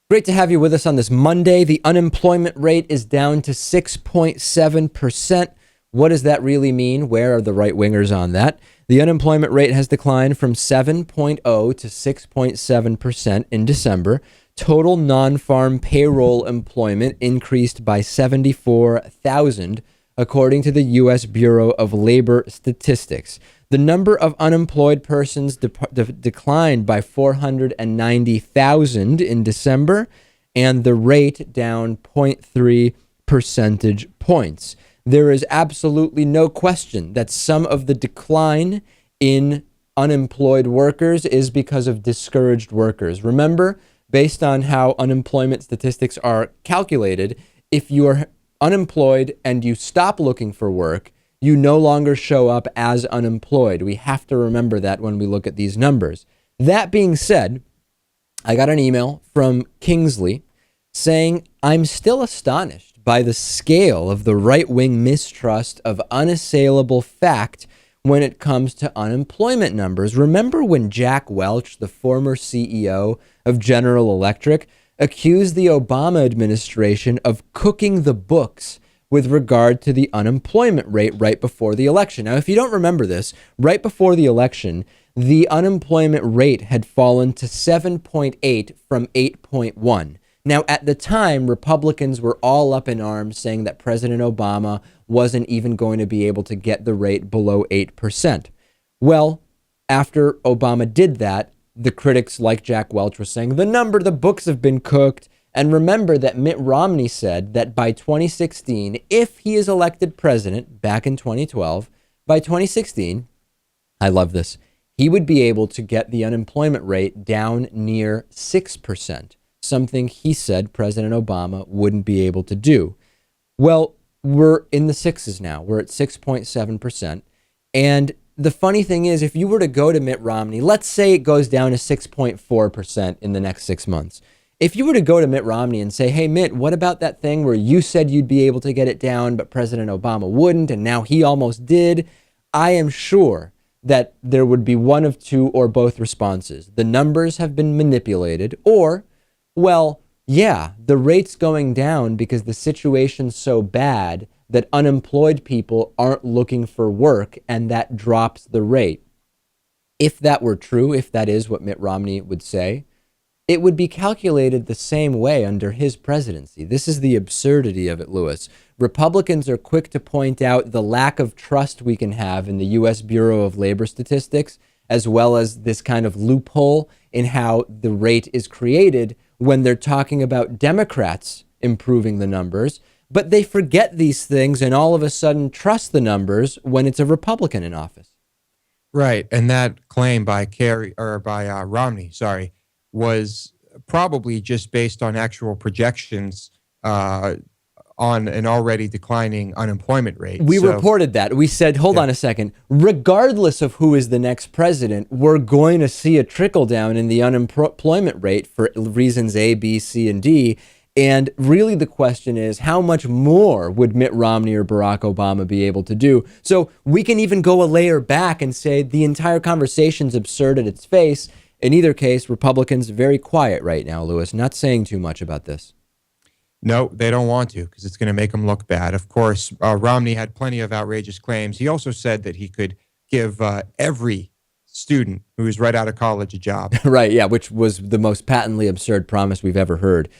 Great to have you with us on this Monday. The unemployment rate is down to 6.7%. What does that really mean? Where are the right wingers on that? The unemployment rate has declined from 7.0 to 6.7% in December. Total non-farm payroll employment increased by 74,000, according to the U.S. Bureau of Labor Statistics. The number of unemployed persons declined by 490,000 in December, and the rate down zero point 0.3 percentage points. There is absolutely no question that some of the decline in unemployed workers is because of discouraged workers. Remember, based on how unemployment statistics are calculated, if you are unemployed and you stop looking for work, you no longer show up as unemployed. We have to remember that when we look at these numbers. That being said, I got an email from Kingsley saying, I'm still astonished by the scale of the right-wing mistrust of unassailable fact when it comes to unemployment numbers. Remember when Jack Welch, the former CEO of General Electric, accused the Obama administration of cooking the books with regard to the unemployment rate right before the election? Now, if you don't remember this, right before the election, the unemployment rate had fallen to 7.8 from 8.1. Now, at the time, Republicans were all up in arms saying that President Obama wasn't even going to be able to get the rate below 8%. Well, after Obama did that, the critics like Jack Welch were saying, the books have been cooked. And remember that Mitt Romney said that by 2016, if he is elected president back in 2012, by 2016, I love this, he would be able to get the unemployment rate down near 6%, something he said President Obama wouldn't be able to do. Well, we're in the sixes now. We're at 6.7%. And the funny thing is, if you were to go to Mitt Romney, let's say it goes down to 6.4% in the next 6 months. If you were to go to Mitt Romney and say, hey, Mitt, what about that thing where you said you'd be able to get it down, but President Obama wouldn't, and now he almost did? I am sure that there would be one of two or both responses. The numbers have been manipulated, or, well, yeah, the rate's going down because the situation's so bad that unemployed people aren't looking for work, and that drops the rate. If that were true, if that is what Mitt Romney would say, it would be calculated the same way under his presidency. This is the absurdity of it, Lewis. Republicans are quick to point out the lack of trust we can have in the U.S. Bureau of Labor Statistics, as well as this kind of loophole in how the rate is created when they're talking about Democrats improving the numbers. But they forget these things and all of a sudden trust the numbers when it's a Republican in office. Right. And that claim by Romney, was probably just based on actual projections on an already declining unemployment rate. We reported that. We said, hold on a second, regardless of who is the next president, we're going to see a trickle down in the unemployment rate for reasons A, B, C, and D. And really the question is, how much more would Mitt Romney or Barack Obama be able to do? So we can even go a layer back and say the entire conversation's absurd at its face. In either case, Republicans very quiet right now, Lewis, not saying too much about this. No, they don't want to because it's going to make them look bad. Of course, Romney had plenty of outrageous claims. He also said that he could give every student who is right out of college a job. Right, yeah, which was the most patently absurd promise we've ever heard.